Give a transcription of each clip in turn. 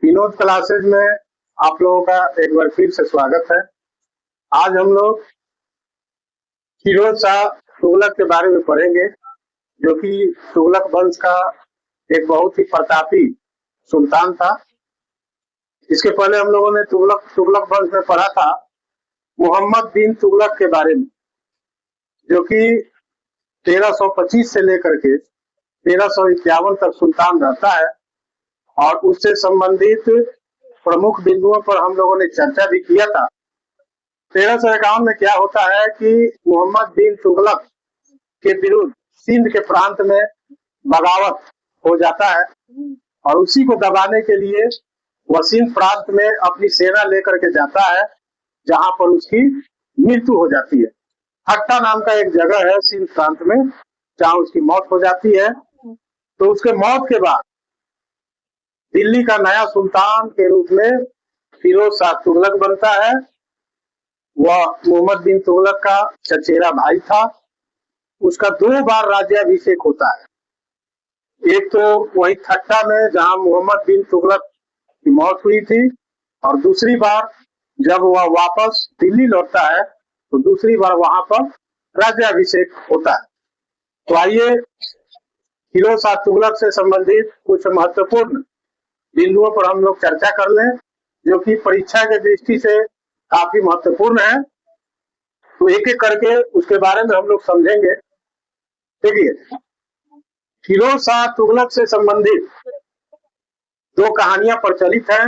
Vinod classes में आप लोगों का एक बार फिर से स्वागत है। आज हम लोग फिरोज शाह तुगलक के बारे में पढ़ेंगे, जो कि तुगलक वंश का एक बहुत ही प्रतापी सुल्तान था। इसके पहले हम लोगों ने तुगलक वंश में पढ़ा था मोहम्मद बिन तुगलक के बारे में, जो कि 1325 से लेकर के 1351 तक सुल्तान रहता है, और उससे संबंधित प्रमुख बिंदुओं पर हम लोगों ने चर्चा भी किया था। 1351 में क्या होता है कि मोहम्मद बिन तुगलक के विरुद्ध सिंध के प्रांत में बगावत हो जाता है, और उसी को दबाने के लिए वह सिंध प्रांत में अपनी सेना लेकर के जाता है, जहां पर उसकी मृत्यु हो जाती है। हट्टा नाम का एक जगह है सिंध प्रांत में, जहां उसकी मौत हो जाती है। तो उसके मौत के बाद दिल्ली का नया सुल्तान के रूप में फिरोज शाह तुगलक बनता है। वह मोहम्मद बिन तुगलक का चचेरा भाई था। उसका 2 बार राज्याभिषेक होता है। एक तो वही ठट्टा में जहां मोहम्मद बिन तुगलक की मौत हुई थी, और दूसरी बार जब वह वापस दिल्ली लौटता है तो दूसरी बार वहां पर राज्याभिषेक होता है। तो आइए फिरोज शाह तुगलक से संबंधित कुछ महत्वपूर्ण बिंदुओं पर हम लोग चर्चा कर लें, जो कि परीक्षा के दृष्टि से काफी महत्वपूर्ण है। तो एक एक करके उसके बारे में हम लोग समझेंगे। देखिए, फिरोज शाह तुगलक से संबंधित 2 कहानियां प्रचलित हैं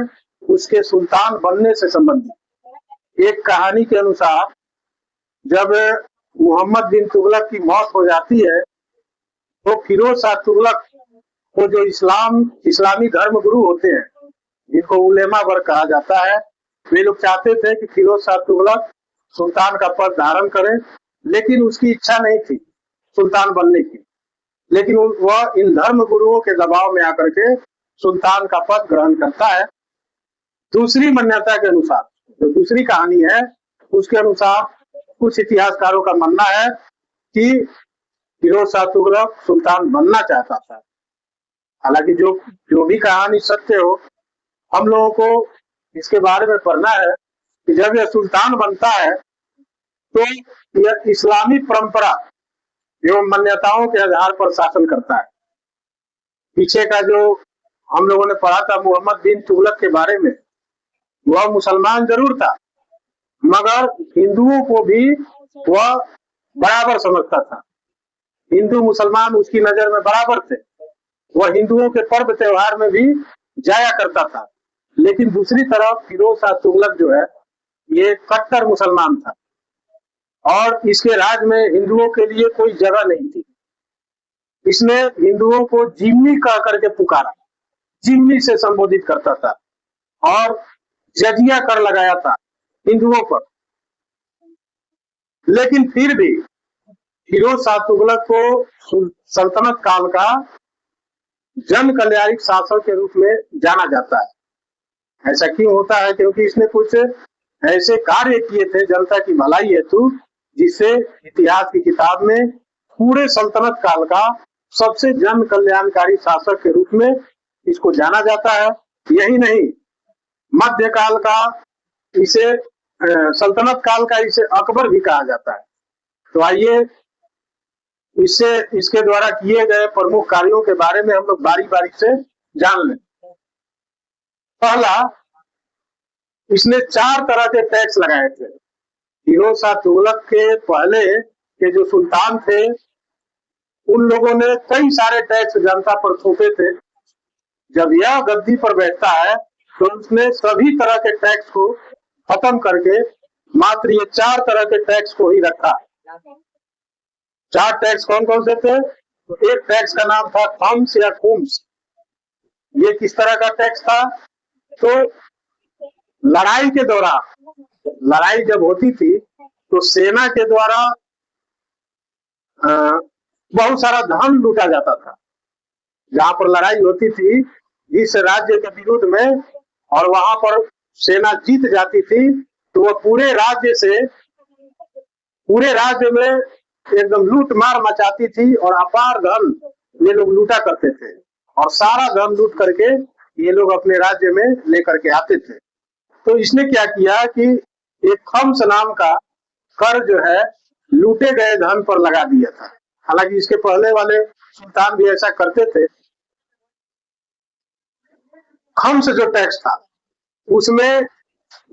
उसके सुल्तान बनने से संबंधित। एक कहानी के अनुसार जब मोहम्मद बिन तुगलक की मौत हो जाती है तो फिरोज शाह तुगलक को जो इस्लामी धर्म गुरु होते हैं, जिनको उलेमा वर्ग कहा जाता है, वे लोग चाहते थे कि फिरोज शाह तुगलक सुल्तान का पद धारण करें, लेकिन उसकी इच्छा नहीं थी सुल्तान बनने की। लेकिन वह इन धर्म गुरुओं के दबाव में आकर के सुल्तान का पद ग्रहण करता है। दूसरी मान्यता के अनुसार, जो दूसरी कहानी है, उसके अनुसार कुछ इतिहासकारों का मानना है कि फिरोज शाह तुगलक सुल्तान बनना चाहता था। हालांकि जो भी कहानी सत्य हो, हम लोगों को इसके बारे में पढ़ना है कि जब यह सुल्तान बनता है तो यह इस्लामी परंपरा एवं मान्यताओं के आधार पर शासन करता है। पीछे का जो हम लोगों ने पढ़ा था मोहम्मद बिन तुगलक के बारे में, वह मुसलमान जरूर था, मगर हिंदुओं को भी वह बराबर समझता था। हिंदू मुसलमान उसकी नजर में बराबर थे। वह हिंदुओं के पर्व त्योहार में भी जाया करता था। लेकिन दूसरी तरफ फिरोज शाह तुगलक जो है, ये कट्टर मुसलमान था, और इसके राज में हिंदुओं के लिए कोई जगह नहीं थी। इसने हिंदुओं को जिम्मी कह करके पुकारा, जिम्मी से संबोधित करता था, और जजिया कर लगाया था हिंदुओं पर। लेकिन फिर भी फिरोज शाह तुगलक को सल्तनत काल का जन कल्याणिक शासक के रूप में जाना जाता है। ऐसा क्यों होता है? क्योंकि इसने कुछ ऐसे कार्य किए थे जनता की भलाई हेतु, जिससे इतिहास की किताब में पूरे सल्तनत काल का सबसे जन कल्याणकारी शासक के रूप में इसको जाना जाता है। यही नहीं, मध्यकाल का इसे सल्तनत काल का इसे अकबर भी कहा जाता है। तो आइए इसके द्वारा किए गए प्रमुख कार्यों के बारे में हम लोग बारी बारी से जान लें। पहला, इसने 4 तरह के टैक्स लगाए थे। फिरोज शाह तुगलक के पहले के जो सुल्तान थे, उन लोगों ने कई सारे टैक्स जनता पर थोपे थे। जब यह गद्दी पर बैठता है तो उसने सभी तरह के टैक्स को खत्म करके मात्र ये 4 तरह के टैक्स को ही रखा। 4 टैक्स कौन कौन से थे? तो एक टैक्स का नाम था थम्स या कुम्स। ये किस तरह का टैक्स था? तो लड़ाई के दौरान, लड़ाई जब होती थी तो सेना के द्वारा बहुत सारा धन लूटा जाता था। जहां पर लड़ाई होती थी जिस राज्य के विरुद्ध में, और वहां पर सेना जीत जाती थी, तो वह पूरे राज्य में एकदम लूट मार मचाती थी, और अपार धन ये लोग लूटा करते थे, और सारा धन लूट करके ये लोग अपने राज्य में लेकर के आते थे। तो इसने क्या किया कि एक खम्स नाम का कर जो है लूटे गए धन पर लगा दिया था। हालांकि इसके पहले वाले सुल्तान भी ऐसा करते थे। खम्स जो टैक्स था उसमें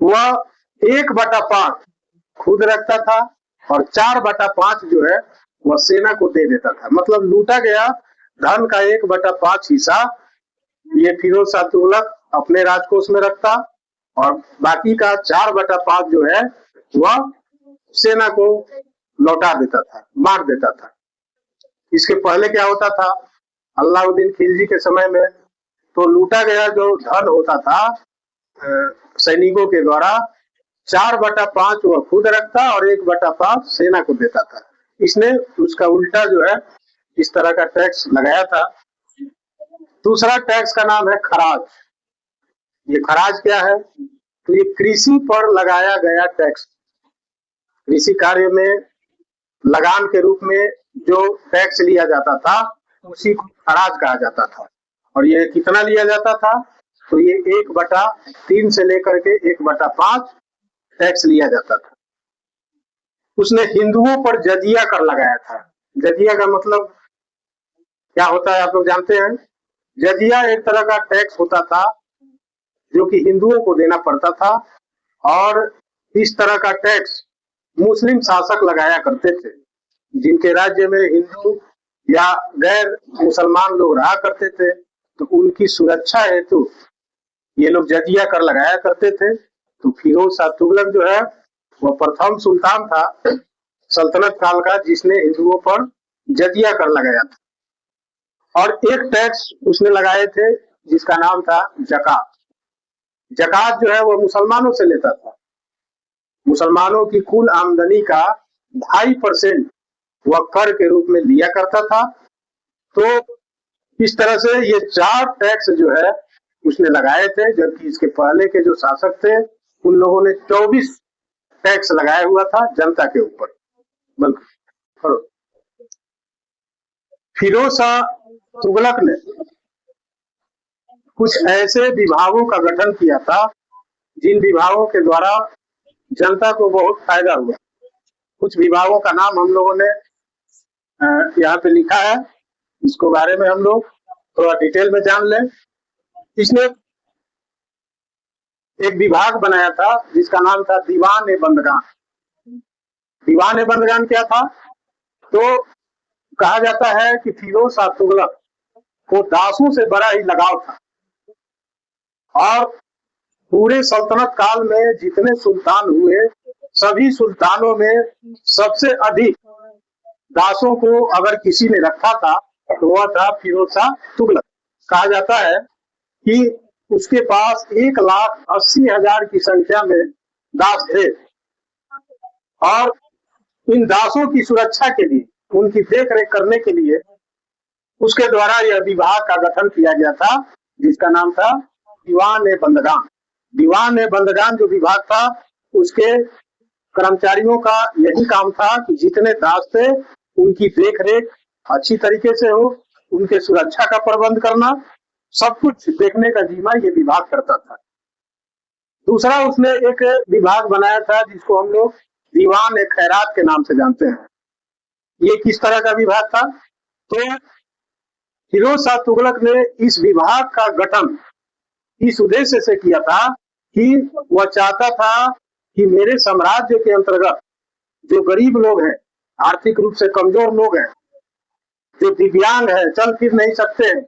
वह 1/5 खुद रखता था और 4/5 जो है वह सेना को दे देता था। मतलब लूटा गया धन का 1/5 हिस्सा ये फिरोज शाह तुगलक अपने राजकोष में रखता और बाकी का 4/5 जो है वह सेना को लौटा देता था, बांट देता था। इसके पहले क्या होता था, अलाउद्दीन खिलजी के समय में तो लूटा गया जो धन होता था सैनिकों के द्वारा 4/5 वह खुद रखता और 1/5 सेना को देता था। इसने उसका उल्टा जो है इस तरह का टैक्स लगाया था। दूसरा टैक्स का नाम है खराज। ये खराज क्या है, तो ये कृषि पर लगाया गया टैक्स। कृषि कार्य में लगान के रूप में जो टैक्स लिया जाता था उसी को खराज कहा जाता था। और ये कितना लिया जाता था, तो ये 1/3 से लेकर के 1/5 टैक्स लिया जाता था। उसने हिंदुओं पर जजिया कर लगाया था। जजिया का मतलब क्या होता है आप लोग जानते हैं। जजिया एक तरह का टैक्स होता था जो कि हिंदुओं को देना पड़ता था और इस तरह का टैक्स मुस्लिम शासक लगाया करते थे। जिनके राज्य में हिंदू या गैर मुसलमान लोग रहा करते थे तो उनकी सुरक्षा हेतु ये लोग जजिया कर लगाया करते थे। तो फिरोज शाह तुगलक जो है वह प्रथम सुल्तान था सल्तनत काल का जिसने हिंदुओं पर जजिया कर लगाया था। और एक टैक्स उसने लगाए थे जिसका नाम था जकात। जकात जो है वह मुसलमानों से लेता था। मुसलमानों की कुल आमदनी का 2.5% वह कर के रूप में लिया करता था। तो इस तरह से ये 4 टैक्स जो है उसने लगाए थे, जबकि इसके पहले के जो शासक थे उन लोगों ने 24 टैक्स लगाया हुआ था जनता के ऊपर। फिरोज शाह तुगलक ने कुछ ऐसे विभागों का गठन किया था जिन विभागों के द्वारा जनता को बहुत फायदा हुआ। कुछ विभागों का नाम हम लोगों ने यहाँ पे लिखा है, इसको बारे में हम लोग थोड़ा डिटेल में जान लें। इसने एक विभाग बनाया था जिसका नाम था दीवान ए बंदगान। दीवान ए बंदगान क्या था, तो कहा जाता है कि फिरोज शाह तुगलक को दासों से बड़ा ही लगाव था और पूरे सल्तनत काल में जितने सुल्तान हुए सभी सुल्तानों में सबसे अधिक दासों को अगर किसी ने रखा था तो वह था फिरोज शाह तुगलक। कहा जाता है कि उसके पास 1,80,000 की संख्या में दास थे और इन दासों की सुरक्षा के लिए, उनकी देख रेख करने के लिए उसके द्वारा यह विभाग का गठन किया गया था जिसका नाम था दीवान ए बंदगान। दीवान ए बंदगान जो विभाग था उसके कर्मचारियों का यही काम था कि जितने दास थे उनकी देख रेख अच्छी तरीके से हो, उनके सुरक्षा का प्रबंध करना, सब कुछ देखने का जिम्मा ये विभाग करता था। दूसरा उसने एक विभाग बनाया था जिसको हम लोग दीवान ए खैरात के नाम से जानते हैं। ये किस तरह का विभाग था, तो फिरोज शाह तुगलक ने इस विभाग का गठन इस उद्देश्य से किया था कि वह चाहता था कि मेरे साम्राज्य के अंतर्गत जो गरीब लोग हैं, आर्थिक रूप से कमजोर लोग हैं, जो दिव्यांग है, चल फिर नहीं सकते,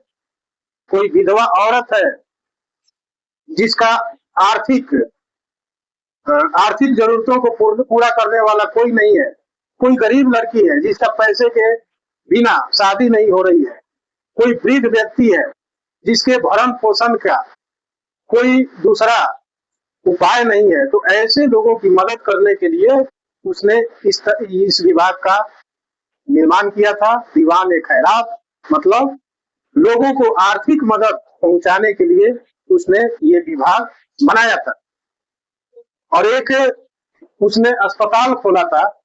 कोई विधवा औरत है जिसका आर्थिक जरूरतों को पूरा करने वाला कोई नहीं है, कोई गरीब लड़की है जिसका पैसे के बिना शादी नहीं हो रही है, कोई वृद्ध व्यक्ति है जिसके भरण पोषण का कोई दूसरा उपाय नहीं है, तो ऐसे लोगों की मदद करने के लिए उसने इस विभाग का निर्माण किया था। दीवान ए खैरात मतलब लोगों को आर्थिक मदद पहुंचाने के लिए उसने ये विभाग बनाया था। और एक उसने अस्पताल खोला था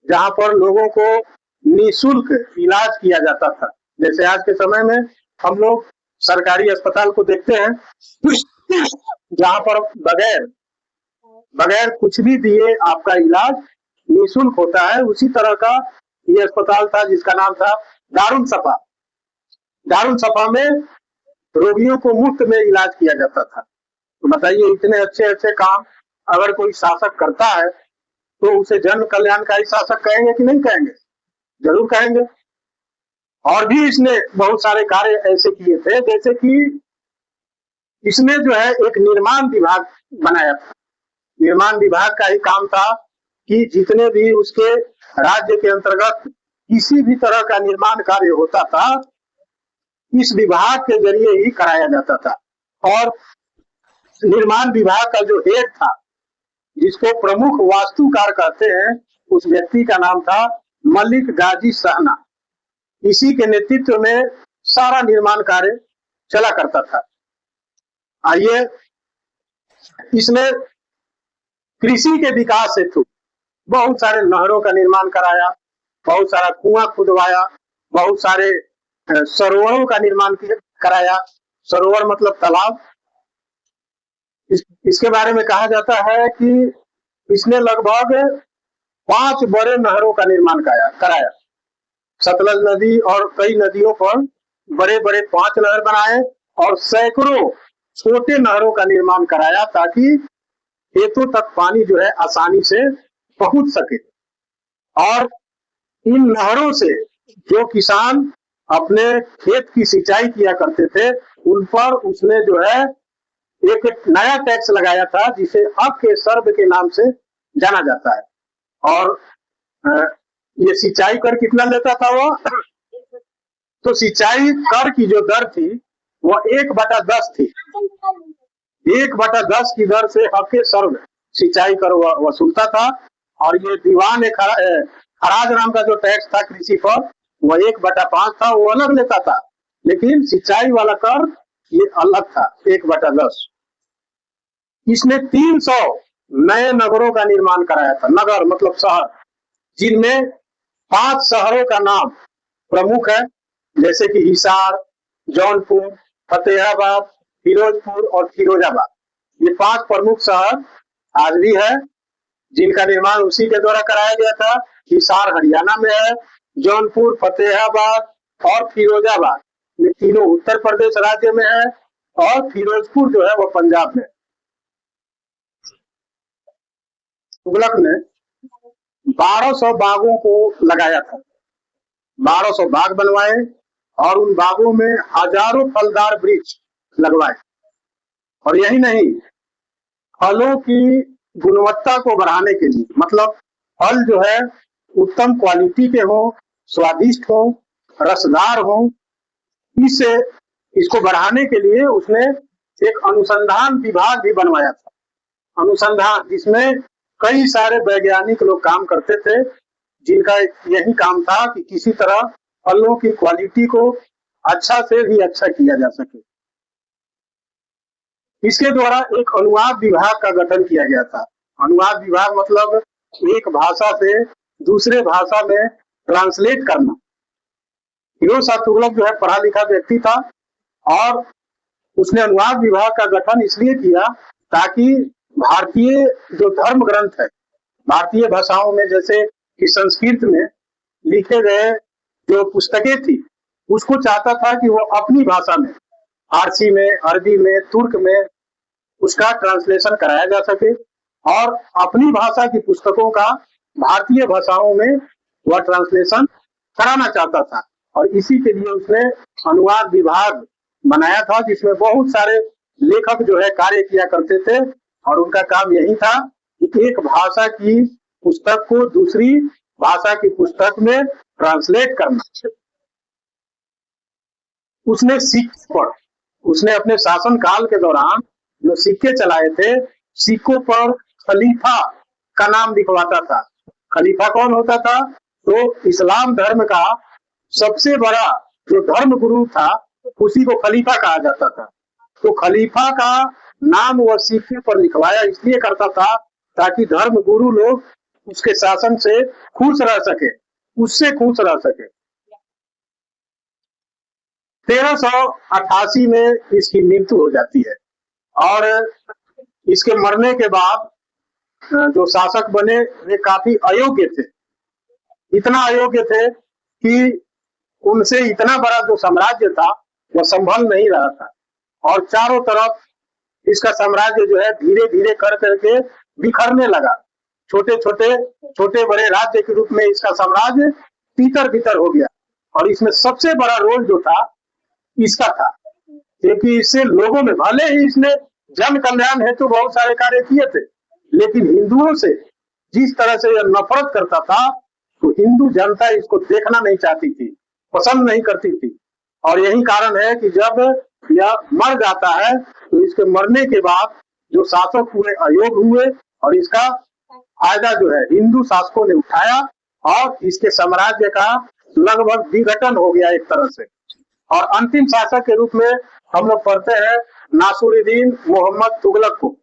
जहां पर लोगों को निःशुल्क इलाज किया जाता था। जैसे आज के समय में हम लोग सरकारी अस्पताल को देखते हैं जहां पर बगैर कुछ भी दिए आपका इलाज निःशुल्क होता है, उसी तरह का ये अस्पताल था जिसका नाम था दारुल सफा। दारुल सफा में रोगियों को मुफ्त में इलाज किया जाता था। तो बताइए, इतने अच्छे अच्छे काम अगर कोई शासक करता है तो उसे जन कल्याणकारी शासक कहेंगे कि नहीं कहेंगे? जरूर कहेंगे। और भी इसने बहुत सारे कार्य ऐसे किए थे, जैसे कि इसने जो है एक निर्माण विभाग बनाया था। निर्माण विभाग का ही काम था कि जितने भी उसके राज्य के अंतर्गत किसी भी तरह का निर्माण कार्य होता था, इस विभाग के जरिए ही कराया जाता था। और निर्माण विभाग का जो हेड था, जिसको प्रमुख वास्तुकार कहते हैं, उस व्यक्ति का नाम था मलिक गाजी सहना। इसी के नेतृत्व में सारा निर्माण कार्य चला करता था। आइए, इसने कृषि के विकास हेतु बहुत सारे नहरों का निर्माण कराया, बहुत सारा कुआं खुदवाया, बहुत सारे सरोवरों का निर्माण कराया। सरोवर मतलब तालाब। इसके बारे में कहा जाता है कि इसने लगभग 5 बड़े नहरों का निर्माण कराया। सतलज नदी और कई नदियों पर बड़े बड़े 5 नहर बनाए और सैकड़ों छोटे नहरों का निर्माण कराया, ताकि खेतों तक पानी जो है आसानी से पहुंच सके। और इन नहरों से जो किसान अपने खेत की सिंचाई किया करते थे, उन पर उसने जो है एक नया टैक्स लगाया था, जिसे अब के सर्व के नाम से जाना जाता है। और ये सिंचाई कर कितना लेता था वो? तो सिंचाई कर की जो दर थी वो 1/10 थी। 1/10 की दर से हक के सर्व सिंचाई कर वसूलता था। और ये दीवान खराज नाम का जो टैक्स था कृषि पर, वो 1/5 था, वो अलग लेता था। लेकिन सिंचाई वाला कर ये अलग था, 1/10। इसने 300 नए नगरों का निर्माण कराया था। नगर मतलब शहर, जिनमें 5 शहरों का नाम प्रमुख है, जैसे कि हिसार, जौनपुर, फतेहाबाद, फिरोजपुर और फिरोजाबाद। ये 5 प्रमुख शहर आज भी है, जिनका निर्माण उसी के द्वारा कराया गया था। हिसार हरियाणा में है, जौनपुर, फतेहाबाद और फिरोजाबाद ये तीनों उत्तर प्रदेश राज्य में है, और फिरोजपुर जो है वो पंजाब में। तुगलक ने 1200 बागों को लगाया था। 1200 बाग बनवाए और उन बागों में हजारों फलदार वृक्ष लगवाए। और यही नहीं, फलों की गुणवत्ता को बढ़ाने के लिए, मतलब फल जो है उत्तम क्वालिटी के हो, स्वादिष्ट हो, रसदार हो, इसको बढ़ाने के लिए उसने एक अनुसंधान विभाग भी बनवाया था। अनुसंधान, जिसमें कई सारे वैज्ञानिक लोग काम करते थे, जिनका यही काम था कि किसी तरह फलों की क्वालिटी को अच्छा से भी अच्छा किया जा सके। इसके द्वारा एक अनुवाद विभाग का गठन किया गया था। अनुवाद विभाग मतलब एक भाषा से दूसरे भाषा में ट्रांसलेट करना। फिरोज शाह तुगलक जो है पढ़ा लिखा व्यक्ति था, और उसने अनुवाद विभाग का गठन इसलिए किया ताकि भारतीय जो धर्म ग्रंथ है, भारतीय भाषाओं में, जैसे कि संस्कृत में लिखे गए जो पुस्तकें थी, उसको चाहता था कि वो अपनी भाषा में, फारसी में, अरबी में, तुर्क में उसका ट्रांसलेशन कराया जा सके, और अपनी भाषा की पुस्तकों का भारतीय भाषाओं में वह ट्रांसलेशन कराना चाहता था। और इसी के लिए उसने अनुवाद विभाग बनाया था, जिसमें बहुत सारे लेखक जो है कार्य किया करते थे, और उनका काम यही था कि एक भाषा की पुस्तक को दूसरी भाषा की पुस्तक में ट्रांसलेट करना। उसने अपने शासन काल के दौरान जो सिक्के चलाए थे, सिक्कों पर खलीफा का नाम लिखवाता था। खलीफा कौन होता था? तो इस्लाम धर्म का सबसे बड़ा जो धर्म गुरु था, उसी को खलीफा कहा जाता था। तो खलीफा का नाम वह सिक्के पर लिखवाया इसलिए करता था ताकि धर्म गुरु लोग उसके शासन से खुश रह सके, उससे खुश रह सके। 1388 में इसकी मृत्यु हो जाती है और इसके मरने के बाद जो शासक बने वे काफी अयोग्य थे, इतना अयोग्य थे कि उनसे इतना बड़ा जो साम्राज्य था वह संभल नहीं रहा था और चारों तरफ इसका साम्राज्य जो है धीरे धीरे कर करके बिखरने लगा। छोटे बड़े राज्य के रूप में इसका साम्राज्य तीतर बितर हो गया और इसमें सबसे बड़ा रोल जो था इसका था, क्योंकि इससे लोगों में, भले ही इसने जन कल्याण हेतु बहुत सारे कार्य किए थे, लेकिन हिंदुओं से जिस तरह से यह नफरत करता था तो हिंदू जनता इसको देखना नहीं चाहती थी, पसंद नहीं करती थी। और यही कारण है कि जब यह मर जाता है तो इसके मरने के बाद जो शासक हुए अयोग्य हुए और इसका फायदा जो है हिंदू शासकों ने उठाया और इसके साम्राज्य का लगभग विघटन हो गया एक तरह से। और अंतिम शासक के रूप में हम लोग पढ़ते हैं नासिरुद्दीन मोहम्मद तुगलक को।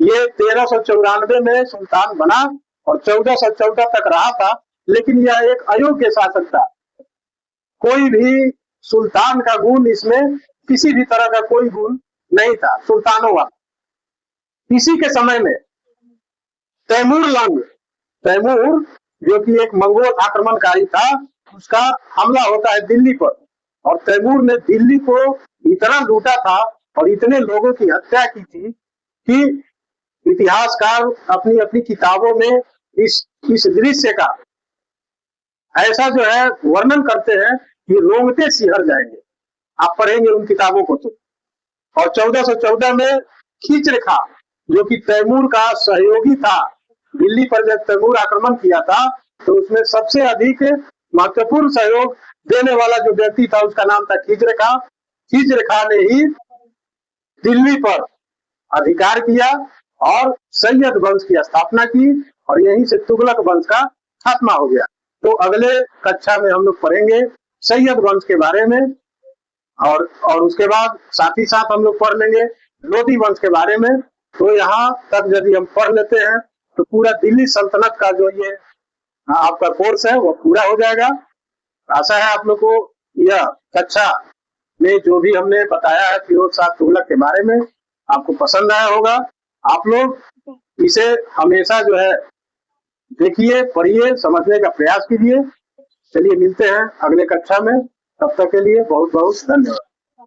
ये 1394 में सुल्तान बना और 1414 तक रहा था, लेकिन यह एक अयोग्य शासक था। कोई भी सुल्तान का गुण इसमें किसी भी तरह का कोई गुण नहीं था सुल्तानों वाला। इसी के समय में तैमूर जो कि एक मंगोल आक्रमणकारी था, उसका हमला होता है दिल्ली पर और तैमूर ने दिल्ली को इतना लूटा था और इतने लोगों की हत्या की थी कि इतिहासकार अपनी अपनी किताबों में इस दृश्य का ऐसा जो है वर्णन करते हैं कि रोंगटे सिहर जाएंगे, आप पढ़ेंगे उन किताबों को तो। और 1414 में खींचरेखा जो कि तैमूर का सहयोगी था, दिल्ली पर जब तैमूर आक्रमण किया था तो उसमें सबसे अधिक महत्वपूर्ण सहयोग देने वाला जो व्यक्ति था उसका नाम था खींचरेखा। खींचरेखा ने ही दिल्ली पर अधिकार किया और सैयद वंश की स्थापना की और यहीं से तुगलक वंश का खात्मा हो गया। तो अगले कक्षा में हम लोग पढ़ेंगे सैयद वंश के बारे में और उसके बाद साथ ही साथ हम लोग पढ़ लेंगे लोधी वंश के बारे में। तो यहाँ तक यदि हम पढ़ लेते हैं तो पूरा दिल्ली सल्तनत का जो ये आपका कोर्स है वो पूरा हो जाएगा। आशा है आप लोग को यह कक्षा में जो भी हमने बताया है फिरोज शाह तुगलक के बारे में आपको पसंद आया होगा। आप लोग इसे हमेशा जो है देखिए, पढ़िए, समझने का प्रयास कीजिए। चलिए मिलते हैं अगले कक्षा में, तब तक के लिए बहुत बहुत धन्यवाद।